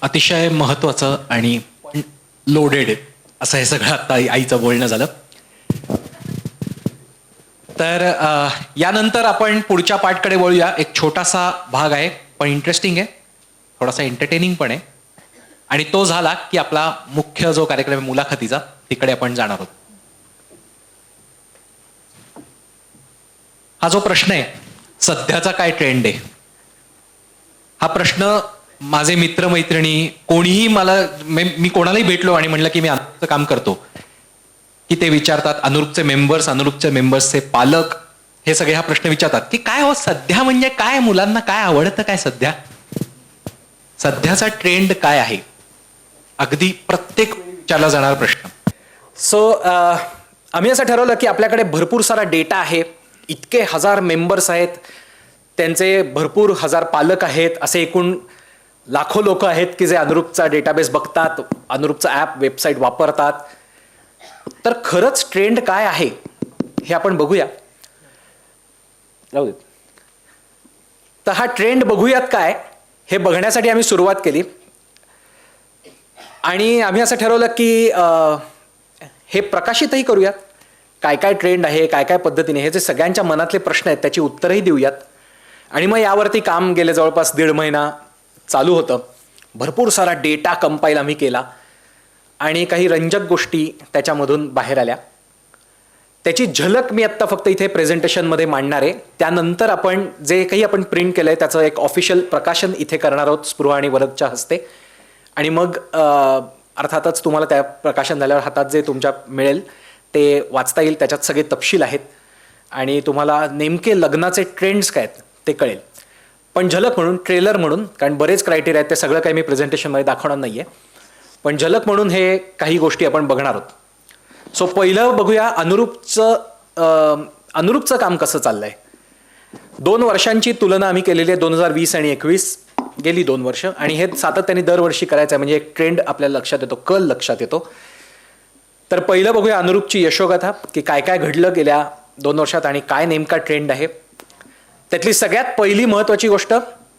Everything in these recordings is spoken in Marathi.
अतिशय महत्त्वाचं आणि लोडेड असं हे सगळं आता आईचं बोलणं झालं. तर यानंतर आपण पुढच्या पार्टकडे वळूया. एक छोटासा भाग आहे पण इंटरेस्टिंग आहे, थोडासा एंटरटेनिंग पण आहे, आणि तो झाला की आपला मुख्य जो कार्यक्रम आहे मुलाखतीचा, तिकडे आपण जाणार आहोत. हा जो प्रश्न आहे सध्याचा काय ट्रेंड आहे, हा प्रश्न माझे मित्रमैत्रिणी कोणीही मला, मी कोणालाही भेटलो आणि म्हणलं की मी अनुरूपचं काम करतो, की ते विचारतात. अनुरूपचे मेंबर्सचे पालक हे सगळे हा प्रश्न विचारतात की काय हो सध्या म्हणजे काय, मुलांना काय आवडतं, काय सध्याचा ट्रेंड काय आहे. अगदी प्रत्येक विचारला जाणारा प्रश्न. सो आम्ही असं ठरवलं की आपल्याकडे भरपूर सारा डेटा आहे, इतके हजार मेंबर्स आहेत, त्यांचे भरपूर हजार पालक आहेत, असे एकूण लाखो लोक आहेत की जे अनुरूपचा डेटाबेस बघतात, अनुरूपचा ॲप वेबसाईट वापरतात. तर खरंच ट्रेंड काय आहे हे आपण बघूया. राहू देत. तर हा ट्रेंड बघूयात काय हे बघण्यासाठी आम्ही सुरुवात केली आणि आम्ही असं ठरवलं की हे प्रकाशितही करूयात, काय काय ट्रेंड आहे, काय काय पद्धतीने, हे जे सगळ्यांच्या मनातले प्रश्न आहेत त्याची उत्तरही देऊयात. आणि मग यावरती काम गेले जवळपास 1.5 महिना चालू होतं. भरपूर सारा डेटा कंपाईल आम्ही केला आणि काही रंजक गोष्टी त्याच्यामधून बाहेर आल्या. त्याची झलक मी आत्ता फक्त इथे प्रेझेंटेशनमध्ये मांडणार आहे. त्यानंतर आपण जे काही आपण प्रिंट केलं आहे त्याचं एक ऑफिशियल प्रकाशन इथे करणार आहोत स्पृहा आणि वरदच्या हस्ते. आणि मग अर्थातच तुम्हाला त्या प्रकाशन झाल्यावर हातात जे तुमच्या मिळेल ते वाचता येईल. त्याच्यात सगळे तपशील आहेत आणि तुम्हाला नेमके लग्नाचे ट्रेंड्स काय आहेत ते कळेल. पण झलक म्हणून, ट्रेलर म्हणून, कारण बरेच क्रायटेरिया आहेत, ते सगळं काही मी प्रेझेंटेशनमध्ये दाखवणार नाही आहे, पण झलक म्हणून हे काही गोष्टी आपण बघणार आहोत. सो पहिलं बघूया अनुरूपचं काम कसं चाललं आहे. 2 वर्षांची तुलना आम्ही केलेली आहे, 2020 आणि 2021, गेली 2 वर्ष, आणि हे सातत्याने दरवर्षी करायचं आहे, म्हणजे एक ट्रेंड आपल्याला लक्षात येतो, कल लक्षात येतो. तर पहिलं बघूया अनुरूपची यशोगाथा, की काय काय घडलं गेल्या 2 वर्षात आणि काय नेमका ट्रेंड आहे. त्यातली सगळ्यात पहिली महत्त्वाची गोष्ट,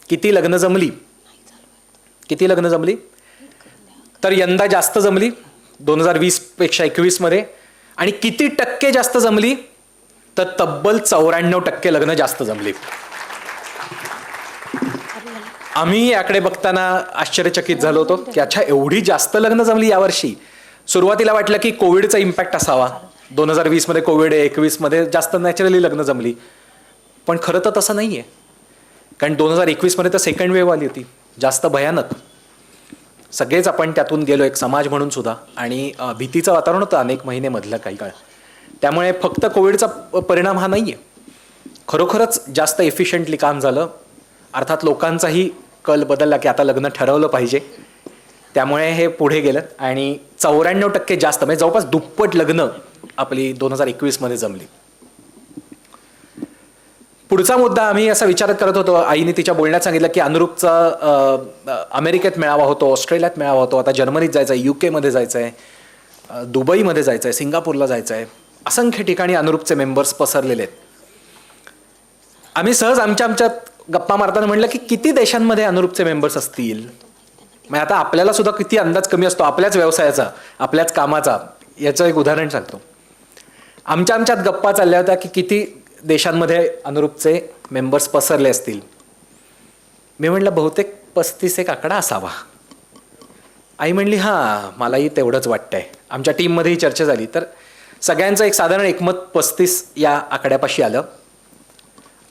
किती लग्न जमली. तर यंदा जास्त जमली 2020 पेक्षा 21 मध्ये. आणि किती टक्के जास्त जमली, तर तब्बल 94% लग्न जास्त जमली. आम्ही याकडे बघताना आश्चर्यचकित झालो होतो की अच्छा एवढी जास्त लग्न जमली यावर्षी. सुरुवातीला वाटलं की कोविडचा इम्पॅक्ट असावा, 2020 मध्ये कोविड आहे, 21 मध्ये जास्त नॅचरली लग्न जमली. पण खरं तर तसं नाही आहे, कारण 2021 मध्ये तर सेकंड वेव्ह आली होती, जास्त भयानक. सगळेच आपण त्यातून गेलो एक समाज म्हणून सुद्धा, आणि भीतीचं वातावरण होतं अनेक महिने मधलं काही काळ. त्यामुळे फक्त कोविडचा परिणाम हा नाही आहे, खरोखरच जास्त एफिशियंटली काम झालं. अर्थात लोकांचाही कल बदलला की आता लग्न ठरवलं पाहिजे, त्यामुळे हे पुढे गेलं आणि 94% जास्त, म्हणजे जवळपास दुप्पट लग्न आपली 2021 मध्ये जमली. पुढचा मुद्दा आम्ही असा विचार करत होतो, आईने तिच्या बोलण्यात सांगितलं की अनुरूपचा अमेरिकेत मेळावा होतो, ऑस्ट्रेलियात मेळावा होतो, आता जर्मनीत जायचं आहे, UK मध्ये जायचं आहे, दुबईमध्ये जायचं आहे, सिंगापूरला जायचं आहे, असंख्य ठिकाणी अनुरूपचे मेंबर्स पसरलेले आहेत. आम्ही सहज आमच्यात गप्पा मारताना म्हणलं की किती देशांमध्ये अनुरूपचे मेंबर्स असतील. मग आता आपल्याला सुद्धा किती अंदाज कमी असतो आपल्याच व्यवसायाचा, आपल्याच कामाचा. याचं एक उदाहरण सांगतो. आमच्यात गप्पा चालल्या होत्या की किती देशांमध्ये अनुरूपचे मेंबर्स पसरले असतील. मी म्हटलं बहुतेक 35 एक आकडा असावा. आई म्हणली हां मलाही तेवढंच वाटतंय. आमच्या टीममध्येही चर्चा झाली तर सगळ्यांचं एक साधारण एकमत 35 या आकड्यापाशी आलं.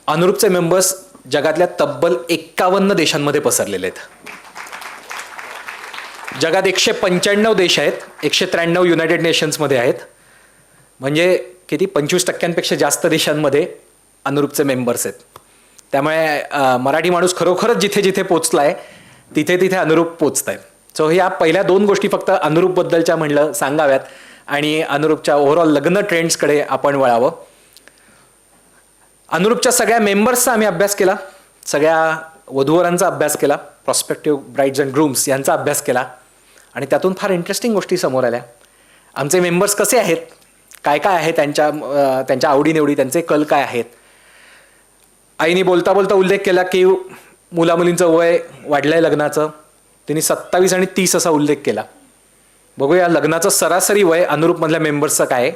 अनुरूपचे मेंबर्स जगातल्या तब्बल 51 देशांमध्ये पसरलेले आहेत. जगात 195 देश आहेत, 193 युनायटेड नेशन्समध्ये आहेत, म्हणजे किती 25% जास्त देशांमध्ये अनुरूपचे मेंबर्स आहेत. त्यामुळे मराठी माणूस खरोखरच जिथे जिथे पोचलाय तिथे तिथे अनुरूप पोचताय. सो ह्या पहिल्या 2 गोष्टी फक्त अनुरूपबद्दलच्या म्हणलं सांगाव्यात आणि अनुरूपच्या ओव्हरऑल लग्न ट्रेंड्सकडे आपण वळावं. अनुरूपच्या सगळ्या मेंबर्सचा आम्ही अभ्यास केला, सगळ्या वधूवरांचा अभ्यास केला, प्रॉस्पेक्टिव्ह ब्राइड्स अँड ग्रूम्स यांचा अभ्यास केला आणि त्यातून फार इंटरेस्टिंग गोष्टी समोर आल्या. आमचे मेंबर्स कसे आहेत, काय काय आहे त्यांच्या आवडीनिवडी, त्यांचे कल काय आहेत. आईने बोलता बोलता उल्लेख केला की मुलामुलींचं वय वाढलंय लग्नाचं, तिने 27 आणि 30 असा उल्लेख केला. बघूया लग्नाचं सरासरी वय अनुरूपमधल्या मेंबर्सचं काय आहे.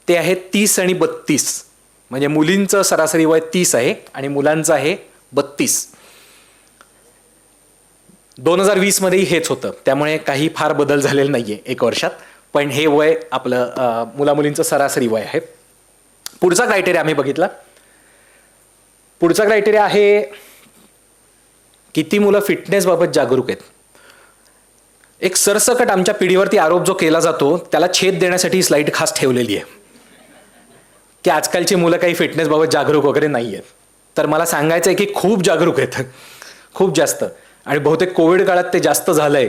ते आहे 30 आणि 32. म्हणजे मुलींचं सरासरी वय 30 आहे आणि मुलांचं आहे 32. 2020 मध्येही हेच होतं, त्यामुळे काही फार बदल झालेला नाहीये 1 वर्षात. पण हे वय आपलं मुलामुलींचं सरासरी वय आहे. पुढचा क्रायटेरिया आम्ही बघितला. पुढचा क्रायटेरिया आहे किती मुलं फिटनेसबाबत जागरूक आहेत. एक सरसकट आमच्या पिढीवरती आरोप जो केला जातो त्याला छेद देण्यासाठी ही स्लाईड खास ठेवलेली आहे की आजकालची मुलं काही फिटनेसबाबत जागरूक वगैरे नाही आहेत. तर मला सांगायचं आहे की खूप जागरूक आहेत, खूप जास्त. आणि बहुतेक कोविड काळात ते जास्त झालंय,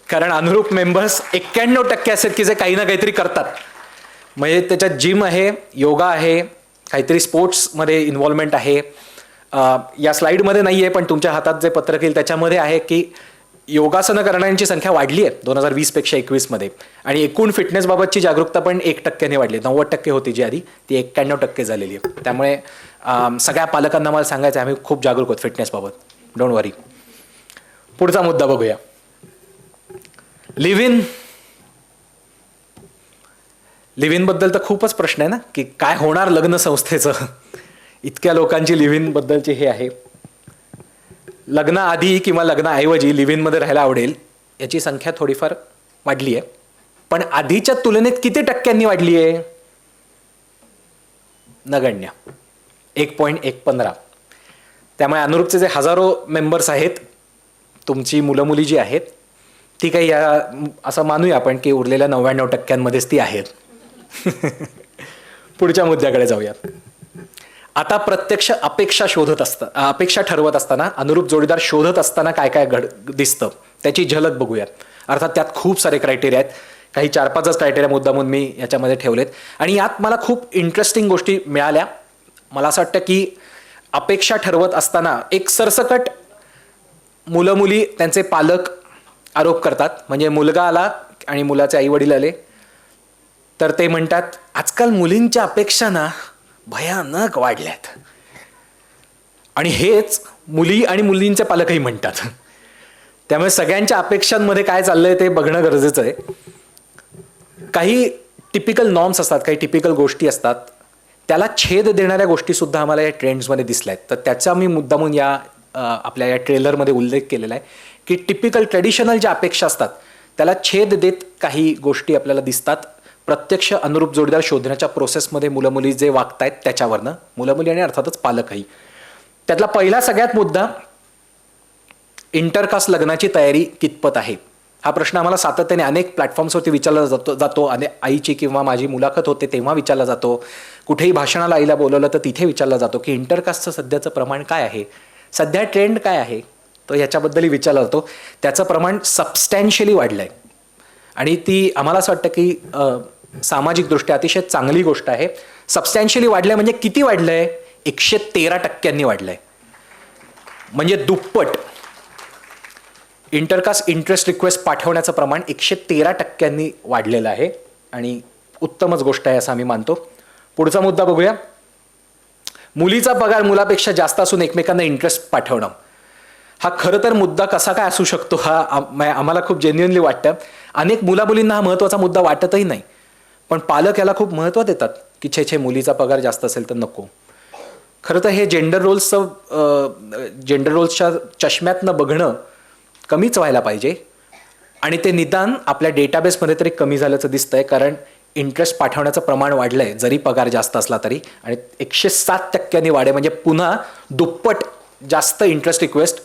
कारण अनुरूप मेंबर्स 91% असे की जे काही ना काहीतरी करतात. म्हणजे त्याच्यात जिम आहे, योगा आहे, काहीतरी स्पोर्ट्समध्ये इन्व्हॉल्वमेंट आहे. या स्लाईडमध्ये नाही आहे, पण तुमच्या हातात जे पत्रक येईल त्याच्यामध्ये आहे की योगासनं करणाऱ्यांची संख्या वाढली आहे 2020पेक्षा 21मध्ये. आणि एकूण फिटनेसबाबतची जागरूकता पण 1%ने वाढली. 90% होती जी आधी, ती 91% झालेली आहे. त्यामुळे सगळ्या पालकांना मला सांगायचं आहे आम्ही खूप जागरूक आहोत फिटनेसबाबत. डोंट वरी. पुढचा मुद्दा बघूया. लिव्ह इन बद्दल तर खूपच प्रश्न आहे ना, की काय होणार लग्न संस्थेचं. इतक्या लोकांची लिव्ह इन बद्दलची हे आहे. लग्नाआधी किंवा लग्नाऐवजी लिव्ह इन मध्ये राहायला आवडेल याची संख्या थोडीफार वाढली आहे. पण आधीच्या तुलनेत किती टक्क्यांनी वाढली आहे? नगण्य. 1.15. त्यामुळे अनुरूपचे जे हजारो मेंबर्स आहेत, तुमची मुलं मुली जी आहेत ती काही असं मानूया आपण की उरलेल्या 99%मध्येच ती आहेत. पुढच्या मुद्द्याकडे जाऊयात. आता प्रत्यक्ष अपेक्षा ठरवत असताना, अनुरूप जोडीदार शोधत असताना काय काय दिसतं त्याची झलक बघूयात. अर्थात त्यात खूप सारे क्रायटेरिया आहेत. काही 4-5च क्रायटेरिया मुद्दामून मी याच्यामध्ये ठेवलेत. आणि यात मला खूप इंटरेस्टिंग गोष्टी मिळाल्या. मला असं वाटतं की अपेक्षा ठरवत असताना एक सरसकट मुलं मुली त्यांचे पालक आरोप करतात. म्हणजे मुलगा आला आणि मुलाचे आई वडील आले तर ते म्हणतात आजकाल मुलींच्या अपेक्षा ना भयानक वाढल्यात. आणि हेच मुली आणि मुलींचे पालकही म्हणतात. त्यामुळे सगळ्यांच्या अपेक्षांमध्ये काय चाललंय ते बघणं गरजेचं आहे. काही टिपिकल नॉर्म्स असतात, काही टिपिकल गोष्टी असतात, त्याला छेद देणाऱ्या गोष्टी सुद्धा आम्हाला या ट्रेंड्समध्ये दिसल्या आहेत. तर त्याचा मी मुद्दामून या आपल्या या ट्रेलरमध्ये उल्लेख केलेला आहे की टिपिकल ट्रेडिशनल ज्या अपेक्षा असतात त्याला छेद देत काही गोष्टी आपल्याला दिसतात. प्रत्यक्ष अनुरूप जोडीदार शोधण्याच्या प्रोसेसमध्ये मुलं मुली जे वागतायत त्याच्यावरनं, मुलं मुली आणि अर्थातच पालकही. त्यातला पहिला सगळ्यात मुद्दा, इंटरकास्ट लग्नाची तयारी कितपत आहे. हा प्रश्न आम्हाला सातत्याने अनेक प्लॅटफॉर्म्सवरती विचारला जातो. आणि आईची किंवा माझी मुलाखत होते तेव्हा विचारला जातो. कुठेही भाषणाला आईला बोलवलं तर तिथे विचारला जातो की इंटरकास्टचं सध्याचं प्रमाण काय आहे, सध्या ट्रेंड काय आहे. तो ह्याच्याबद्दलही विचारला जातो. त्याचं प्रमाण सबस्टॅन्शियली वाढलं आहे आणि ती आम्हाला असं वाटतं की सामाजिकदृष्ट्या अतिशय चांगली गोष्ट आहे. सबस्टॅन्शियली वाढलं म्हणजे किती वाढलं आहे? 113% वाढलं आहे. म्हणजे दुप्पट. इंटरकास्ट इंटरेस्ट रिक्वेस्ट पाठवण्याचं प्रमाण 113% वाढलेलं आहे आणि उत्तमच गोष्ट आहे असं आम्ही मानतो. पुढचा मुद्दा बघूया. मुलीचा पगार मुलापेक्षा जास्त असून एकमेकांना इंटरेस्ट पाठवणं. हा खरं तर मुद्दा कसा काय असू शकतो हा आम्हाला खूप जेन्युइनली वाटतं. अनेक मुलींना हा महत्त्वाचा मुद्दा वाटतही नाही, पण पालक याला खूप महत्त्व देतात की छे मुलीचा पगार जास्त असेल तर नको. खरं तर हे जेंडर रोल्सच्या चष्म्यातनं बघणं कमीच व्हायला पाहिजे आणि ते निदान आपल्या डेटाबेसमध्ये तरी कमी झाल्याचं दिसतंय. कारण इंटरेस्ट पाठवण्याचं प्रमाण वाढलं आहे जरी पगार जास्त असला तरी. आणि 107% वाढे म्हणजे पुन्हा दुप्पट जास्त इंटरेस्ट रिक्वेस्ट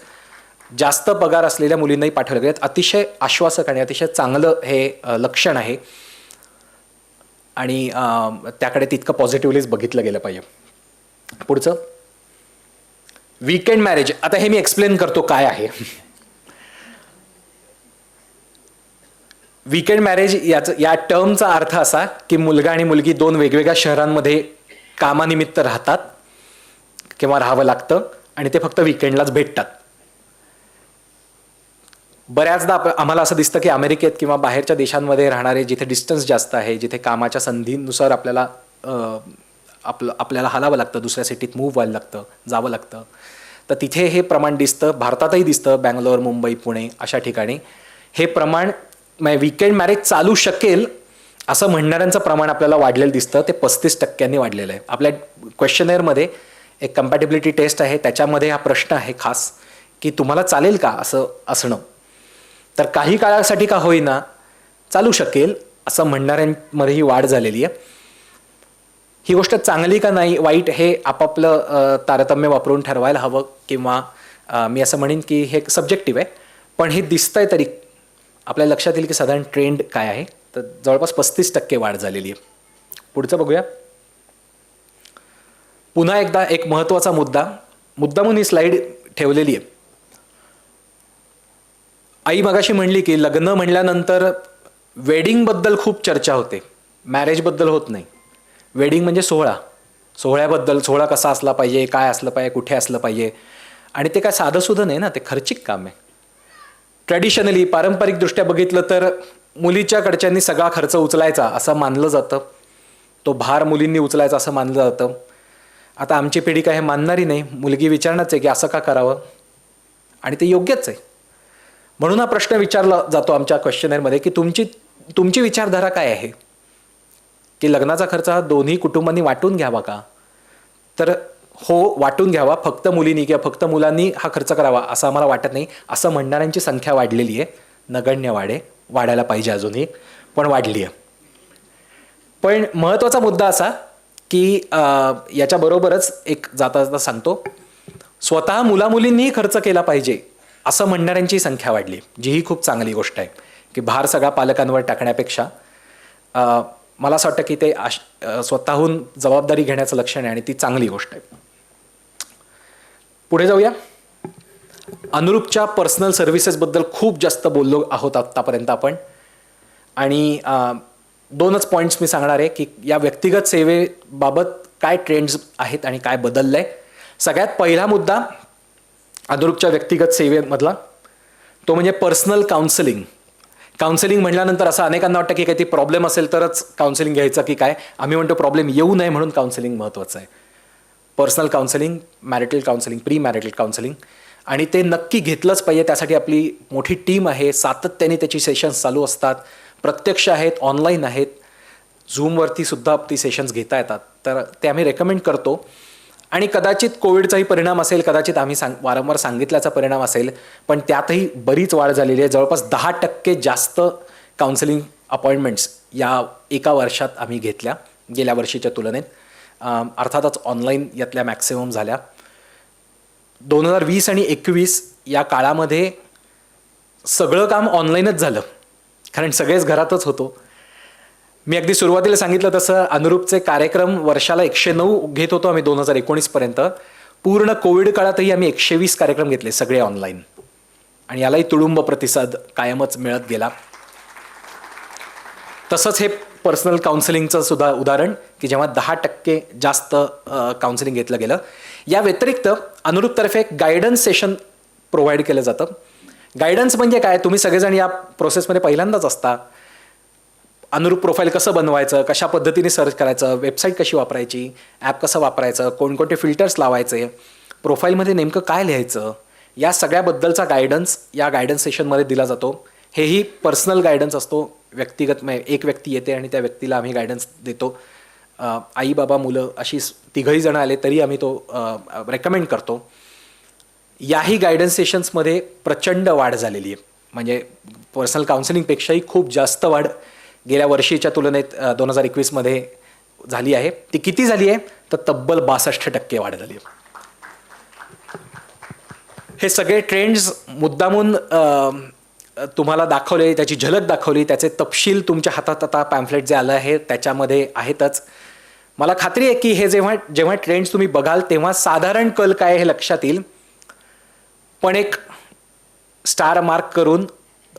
जास्त पगार असलेल्या मुलींनाही पाठवले गेलेत. अतिशय आश्वासक आणि अतिशय चांगलं हे लक्षण आहे आणि त्याकडे तितकं पॉझिटिव्हलीच बघितलं गेलं पाहिजे. पुढचं, वीकेंड मॅरेज. आता हे मी एक्सप्लेन करतो काय आहे. वीकेंड मॅरेज या टर्मचा अर्थ असा की मुलगा आणि मुलगी 2 वेगवेगळ्या शहरांमध्ये कामानिमित्त राहतात किंवा राहावं लागतं आणि ते फक्त वीकेंडलाच भेटतात. बऱ्याचदा आम्हाला असं दिसतं की अमेरिकेत किंवा बाहेरच्या देशांमध्ये राहणारे, जिथे डिस्टन्स जास्त आहे, जिथे कामाच्या संधीनुसार आपल्याला हलावं लागतं, दुसऱ्या सिटीत मूव्ह व्हायला लागतं, जावं लागतं, तर तिथे हे प्रमाण दिसतं, भारतातही दिसतं, बँगलोर, मुंबई, पुणे अशा ठिकाणी हे प्रमाण वीकेंड मॅरेज चालू शकेल असं म्हणणाऱ्यांचं प्रमाण आपल्याला वाढलेलं दिसतं. ते 35% वाढलेलं आहे. आपल्या क्वेश्चनेअरमध्ये एक कम्पॅटिबिलिटी टेस्ट आहे, त्याच्यामध्ये हा प्रश्न आहे खास की तुम्हाला चालेल का असं असणं. तर काही काळासाठी का होईना चालू शकेल असं म्हणणाऱ्यांमध्ये ही वाढ झालेली आहे. ही गोष्ट चांगली का नाही वाईट हे आपापलं तारतम्य वापरून ठरवायला हवं, किंवा मी असं म्हणेन की हे सब्जेक्टिव्ह आहे. पण हे दिसतंय तरी आपल्या लक्षात येईल की साधारण ट्रेंड काय आहे. तर जवळपास 35% वाढ झालेली आहे. पुढचं बघूया. पुन्हा एकदा एक महत्त्वाचा मुद्दा म्हणून ही स्लाईड ठेवलेली आहे. आई मगाशी म्हणली की लग्न म्हणल्यानंतर वेडिंगबद्दल खूप चर्चा होते, मॅरेजबद्दल होत नाही. वेडिंग म्हणजे सोहळ्याबद्दल, सोहळा कसा असला पाहिजे, काय असलं पाहिजे, कुठे असलं पाहिजे. आणि ते काय साधंसुधं नाही ना, ते खर्चिक काम आहे. ट्रॅडिशनली पारंपरिकदृष्ट्या बघितलं तर मुलीच्याकडच्यांनी सगळा खर्च उचलायचा असं मानलं जातं, तो भार मुलींनी उचलायचा असं मानलं जातं. आता आमची पिढी काय हे मानणारी नाही. मुलगी विचारणारच आहे की असं का करावं, आणि ते योग्यच आहे. म्हणून हा प्रश्न विचारला जातो आमच्या क्वेश्चनरमध्ये की तुमची विचारधारा काय आहे, की लग्नाचा खर्च हा दोन्ही कुटुंबांनी वाटून घ्यावा का. तर हो, वाटून घ्यावा. फक्त मुलींनी किंवा फक्त मुलांनी हा खर्च करावा असं आम्हाला वाटत नाही. असं म्हणणाऱ्यांची संख्या वाढलेली आहे, नगण्य वाढायला पाहिजे अजूनही, पण वाढली आहे. पण महत्त्वाचा मुद्दा असा की याच्याबरोबरच एक जाता जाता सांगतो, स्वतः मुलामुलींनीही खर्च केला पाहिजे असं म्हणणाऱ्यांची संख्या वाढली, जी ही खूप चांगली गोष्ट आहे. की भार सगळा पालकांवर टाकण्यापेक्षा मला असं वाटतं की ते स्वतःहून जबाबदारी घेण्याचं लक्षण आहे, आणि ती चांगली गोष्ट आहे. पुढे जाऊया. अनुरूपच्या पर्सनल सर्व्हिसेसबद्दल खूप जास्त बोललो आहोत आत्तापर्यंत आपण, आणि 2च पॉईंट्स मी सांगणार आहे की या व्यक्तिगत सेवेबाबत काय ट्रेंड्स आहेत आणि काय बदललं आहे. सगळ्यात पहिला मुद्दा अनुरूपच्या व्यक्तिगत सेवेमधला तो म्हणजे पर्सनल काउन्सिलिंग. काउन्सिलिंग म्हटल्यानंतर असं अनेकांना वाटतं की काही प्रॉब्लेम असेल तरच काउन्सिलिंग घ्यायचं की काय. आम्ही म्हणतो प्रॉब्लेम येऊ नये म्हणून काउन्सिलिंग महत्त्वाचं आहे. Personal counselling, marital counselling, pre marital counselling, आणि ते नक्की घेतलंच पाहिजे. त्यासाठी आपली मोठी टीम आहे, सातत्याने त्याची सेशन्स चालू असतात, प्रत्यक्ष आहेत, ऑनलाईन आहेत, झूमवरती सुद्धा ती सेशन्स घेता येतात. तर ते आम्ही रेकमेंड करतो. आणि कदाचित कोविडचाही परिणाम असेल, कदाचित आम्ही वारंवार सांगितल्याचा परिणाम असेल, पण त्यातही बरीच वाढ झालेली आहे. जवळपास 10% जास्त काउन्सिलिंग अपॉइंटमेंट्स या एका वर्षात आम्ही घेतल्या गेल्या वर्षीच्या तुलनेत. अर्थातच ऑनलाईन यातल्या मॅक्सिमम झाल्या. 2020 आणि 2021 या काळामध्ये सगळं काम ऑनलाईनच झालं, कारण सगळेच घरातच होतो. मी अगदी सुरुवातीला सांगितलं तसं अनुरूपचे कार्यक्रम वर्षाला 109 घेत होतो आम्ही 2019 पर्यंत. पूर्ण कोविड काळातही आम्ही 120 कार्यक्रम घेतले, सगळे ऑनलाईन, आणि यालाही तुडुंब प्रतिसाद कायमच मिळत गेला. तसंच हे पर्सनल काउन्सिलिंगचं सुद्धा उदाहरण की जेव्हा 10% जास्त काउन्सिलिंग घेतलं गेलं. या व्यतिरिक्त अनुरूपतर्फे एक गायडन्स सेशन प्रोव्हाइड केलं जातं. गायडन्स म्हणजे काय, तुम्ही सगळेजण या प्रोसेसमध्ये पहिल्यांदाच असता. अनुरूप प्रोफाईल कसं बनवायचं, कशा पद्धतीने सर्च करायचं, वेबसाईट कशी वापरायची, ॲप कसं वापरायचं, कोणकोणते फिल्टर्स लावायचे, प्रोफाईलमध्ये नेमकं काय लिहायचं, या सगळ्याबद्दलचा गायडन्स या गायडन्स सेशनमध्ये दिला जातो. हेही पर्सनल गायडन्स असतो. व्यक्तिगत एक व्यक्ती येते आणि त्या व्यक्तीला आम्ही गायडन्स देतो. आई बाबा मुलं अशी तिघही जण आले तरी आम्ही तो रेकमेंड करतो. याही गायडन्स सेशन्समध्ये प्रचंड वाढ झालेली आहे. म्हणजे पर्सनल काउन्सिलिंगपेक्षाही खूप जास्त वाढ गेल्या वर्षीच्या तुलनेत 2021मध्ये झाली आहे. ती किती झाली आहे तर तब्बल 62% वाढ झाली आहे. हे सगळे ट्रेंड्स मुद्दामून तुम्हाला दाखवले, त्याची झलक दाखवली, त्याचे तपशील तुमच्या हातात आता पॅम्फलेट जे आलं आहे त्याच्यामध्ये आहेतच. मला खात्री आहे की हे जेव्हा ट्रेंड्स तुम्ही बघाल तेव्हा साधारण कल काय हे लक्षात येईल. पण एक स्टार मार्क करून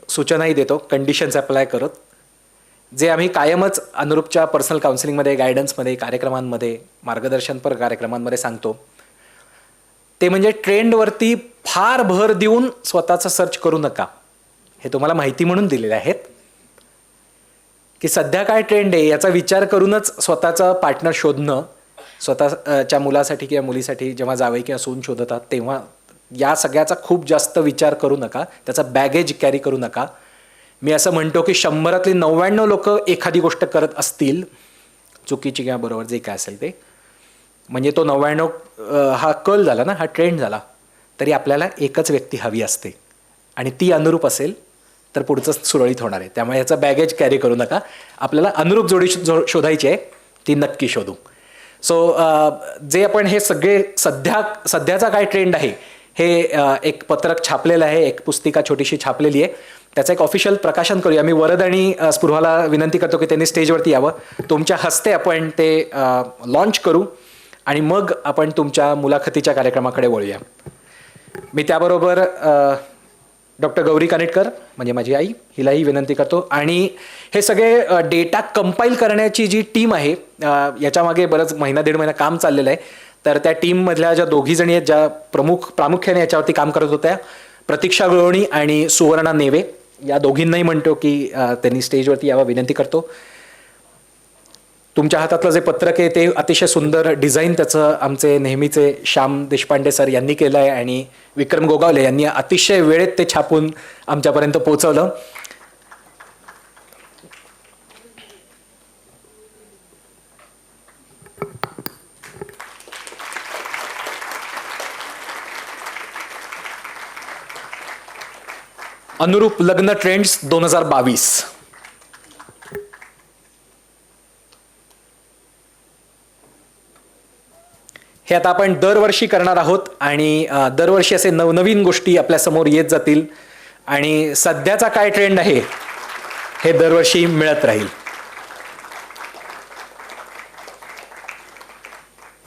सूचनाही देतो, कंडिशन्स अप्लाय करत, जे आम्ही कायमच अनुरूपच्या पर्सनल काउन्सिलिंगमध्ये, गायडन्समध्ये, कार्यक्रमांमध्ये, मार्गदर्शनपर कार्यक्रमांमध्ये सांगतो. ते म्हणजे ट्रेंडवरती फार भर देऊन स्वतःचा सर्च करू नका. हे तुम्हाला माहिती म्हणून दिलेले आहेत की सध्या काय ट्रेंड आहे याचा विचार करूनच स्वतःचा पार्टनर शोधणं, स्वतःच्या मुलासाठी किंवा मुलीसाठी जेव्हा जावई किंवा सून शोधतात तेव्हा या सगळ्याचा खूप जास्त विचार करू नका, त्याचा बॅगेज कॅरी करू नका. मी असं म्हणतो की 100तली 99 लोक एखादी गोष्ट करत असतील, चुकीची किंवा बरोबर जे काय असेल ते, म्हणजे तो 99 हा कल झाला ना, हा ट्रेंड झाला, तरी आपल्याला एकच व्यक्ती हवी असते आणि ती अनुरूप असेल तर पुढचं सुरळीत होणार आहे. त्यामुळे याचं बॅगेज कॅरी करू नका. आपल्याला अनुरूप जोडी शोधायची आहे, ती नक्की शोधू. सो जे आपण हे सगळे सध्याचा काय ट्रेंड आहे हे एक पत्रक छापलेलं आहे, एक पुस्तिका छोटीशी छापलेली आहे, त्याचं एक ऑफिशियल प्रकाशन करूया. मी वरद आणि स्पृहाला विनंती करतो की त्यांनी स्टेजवरती यावं. तुमच्या हस्ते आपण ते लॉन्च करू आणि मग आपण तुमच्या मुलाखतीच्या कार्यक्रमाकडे वळूया. मी त्याबरोबर डॉक्टर गौरी कानिटकर म्हणजे माझी आई, हिलाही विनंती करतो. आणि हे सगळे डेटा कंपाईल करण्याची जी टीम आहे, याच्यामागे बरंच महिना दीड महिना काम चाललेलं आहे. तर त्या टीममधल्या ज्या दोघी जणी आहेत, ज्या प्रामुख्याने याच्यावरती काम करत होत्या, प्रतीक्षा गवळणी आणि सुवर्णा नेवे, या दोघींनाही म्हणतो की त्यांनी स्टेजवरती यावं विनंती करतो. तुमच्या हातातलं जे पत्रक आहे ते अतिशय सुंदर डिझाईन त्याचं आमचे नेहमीचे श्याम देशपांडे सर यांनी केलं आहे आणि विक्रम गोगावले यांनी अतिशय वेळेत ते छापून आमच्यापर्यंत पोहोचवलं. अनुरूप लग्न ट्रेंड्स 2022. हे आता आपण दरवर्षी करणार आहोत आणि दरवर्षी असे नवनवीन गोष्टी आपल्यासमोर येत जातील आणि सध्याचा काय ट्रेंड आहे हे दरवर्षी मिळत राहील.